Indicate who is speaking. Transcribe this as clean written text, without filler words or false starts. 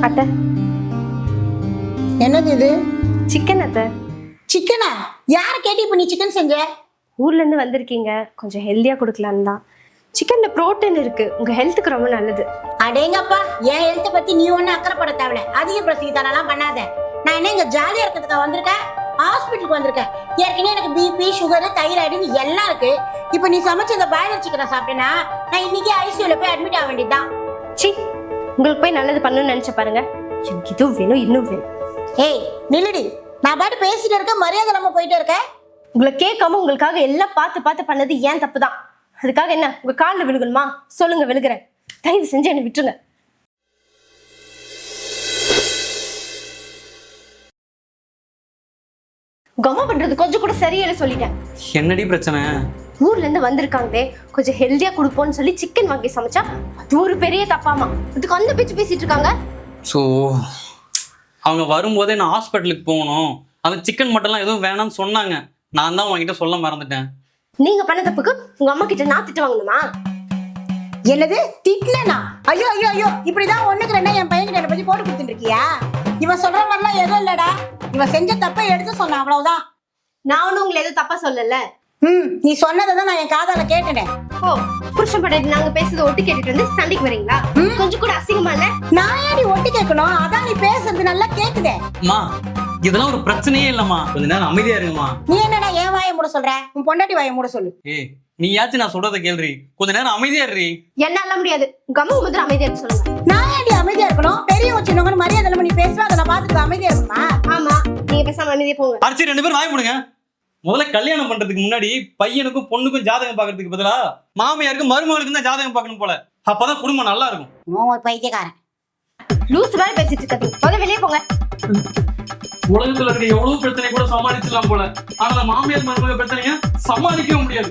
Speaker 1: அத்தை,
Speaker 2: என்னது இது?
Speaker 1: சிக்கன் அத்தை.
Speaker 2: சிக்கனா? யாரை கேட்டு இப்ப நீ சிக்கன் செஞ்ச?
Speaker 1: ஊர்ல இருந்து வந்திருக்கீங்க, கொஞ்சம் ஹெல்தியா கொடுக்கலான்னு தான். சிக்கன்ல புரோட்டீன் இருக்கு, உங்க ஹெல்த்துக்கு ரொம்ப நல்லது.
Speaker 2: அடேங்கப்பா, என் ஹெல்த்தை பத்தி நீ ஒன்னும் அக்கறைப்பட தேவையில்ல. அதிக பிரசங்கித்தானெல்லாம் பண்ணாத. நான் என்ன இங்க ஜாலியா இருக்கிறதுக்கா வந்திருக்கேன்? ஹாஸ்பிட்டலுக்கு வந்திருக்கேன். ஏற்கனவே எனக்கு பிபி, சுகரு, தைராய்டுன்னு எல்லாம் இருக்கு. இப்ப நீ சமைச்ச இந்த பாய்லர் சிக்கனை சாப்பிட்டேன்னா நான் இன்னைக்கு ஐசியூல போய் அட்மிட் ஆக வேண்டியதுதான்.
Speaker 1: சி, உங்களுக்கு போய் நல்லது பண்ணணும்னு நினைச்ச பாருங்க. எனக்கு இதுவும் வேணும், இன்னும் வேணும்.
Speaker 2: ஏய் நில்லுடி, நான் பாட்டு பேசிட்டு இருக்க, மரியாதை இல்லாம போயிட்டே இருக்க.
Speaker 1: உங்களை கேட்காம உங்களுக்காக எல்லாம் பார்த்து பார்த்து பண்ணது ஏன் தப்பு தான். அதுக்காக என்ன உங்க காலில் விழுகணுமா? சொல்லுங்க, விழுகிறேன். தயவு செஞ்சு என்னை விட்டுருங்க. கம்மா பண்றது கொஞ்சம் கூட சரியில்லை சொல்லிட்டேன்.
Speaker 3: என்னடி பிரச்சனை?
Speaker 1: ஊர்ல இருந்து வந்திருக்காங்களே, கொஞ்சம் ஹெல்தியா கொடுப்போம்னு சொல்லி சிக்கன் வாங்கி சமைச்சா அது ஒரு பெரிய தப்பாமா. அதுக்கு அந்த பேச்சு பேசிட்டு இருக்காங்க.
Speaker 3: ஸோ அவங்க வரும்போதே நான் ஹாஸ்பிட்டலுக்கு போகணும், அந்த சிக்கன் மட்டன்லாம் எதுவும் வேணாம்னு சொன்னாங்க. நான் தான் உங்ககிட்ட சொல்ல மறந்துட்டேன்.
Speaker 1: நீங்க பண்ண தப்புக்கு உங்க அம்மா கிட்ட நான் திட்டு வாங்கணுமா?
Speaker 2: என்னது திட்னா? ஐயோ ஐயோ ஐயோ, இப்படிதான் ஒண்ணுக்கு ரெண்டா என் பையன் கிட்ட பத்தி போட்டு கொடுத்துட்டு இருக்கியா? இவன் சொல்ற மாதிரிலாம் எதுவும் இல்லடா. இவன் செஞ்ச தப்பை எடுத்து சொன்னான், அவ்வளவுதான்.
Speaker 1: நான் ஒன்னும் உங்களை எதுவும் தப்பா சொல்லல.
Speaker 2: நீ சொன்னதை தான் நான் என் காதால கேட்டேன்.
Speaker 1: ஓ, புருஷன் படையிட்டு நாங்க பேசுறத ஒட்டு கேட்டுட்டு வந்து சண்டைக்கு வரீங்களா? கொஞ்சம் கூட அசிங்கமா இல்ல?
Speaker 2: நான் ஏடி ஒட்டு கேட்கணும்? அதான் நீ பேசுறது நல்லா கேக்குதே.
Speaker 3: அம்மா, இதெல்லாம் ஒரு பிரச்சனையே இல்லம்மா, கொஞ்ச நேரம் அமைதியா இருங்கம்மா.
Speaker 2: நீ என்னடா என் வாயை மூட சொல்ற? உன் பொண்டாட்டி வாயை மூட சொல்லு.
Speaker 3: ஏய், நீயாச்சும் நான் சொல்றத கேள்றி, கொஞ்ச நேரம் அமைதியா இருறி.
Speaker 1: என்னால முடியாது. உங்க அம்மா முதல்ல அமைதியா இருக்க சொல்லுங்க.
Speaker 2: நான் ஏடி அமைதியா இருக்கணும்? பெரியவங்க சின்னவங்கன்னு மரியாதை இல்லாம நீ பேசுற, அதை நான் பார்த்துட்டு அமைதியா இருக்கணுமா?
Speaker 1: ஆமா, நீங்க பேசாம அமைதியா போங்க.
Speaker 3: அரிசி 2 பேரும் வாய் போடுங்க. முதல்ல கல்யாணம் பண்றதுக்கு முன்னாடி பையனுக்கும் பொண்ணுக்கும் ஜாதகம் பாக்குறதுக்கு பதிலா மாமியாருக்கும் மருமகளுக்கும் தான் ஜாதகம் பார்க்கணும் போல. அப்பதான் குடும்பம் நல்லா இருக்கும்.
Speaker 2: ஒரு பைத்தியக்காரன்
Speaker 1: லூஸ் வேற பேசிட்டு இருக்காது. முதல்ல வெளியே போங்க.
Speaker 3: உலகத்துல இருக்க எவ்வளவு பிரச்சனை கூட சமாளிச்சிடலாம் போல, ஆனா மாமியார் மருமக பிரச்சனைய சமாளிக்கவே முடியாது.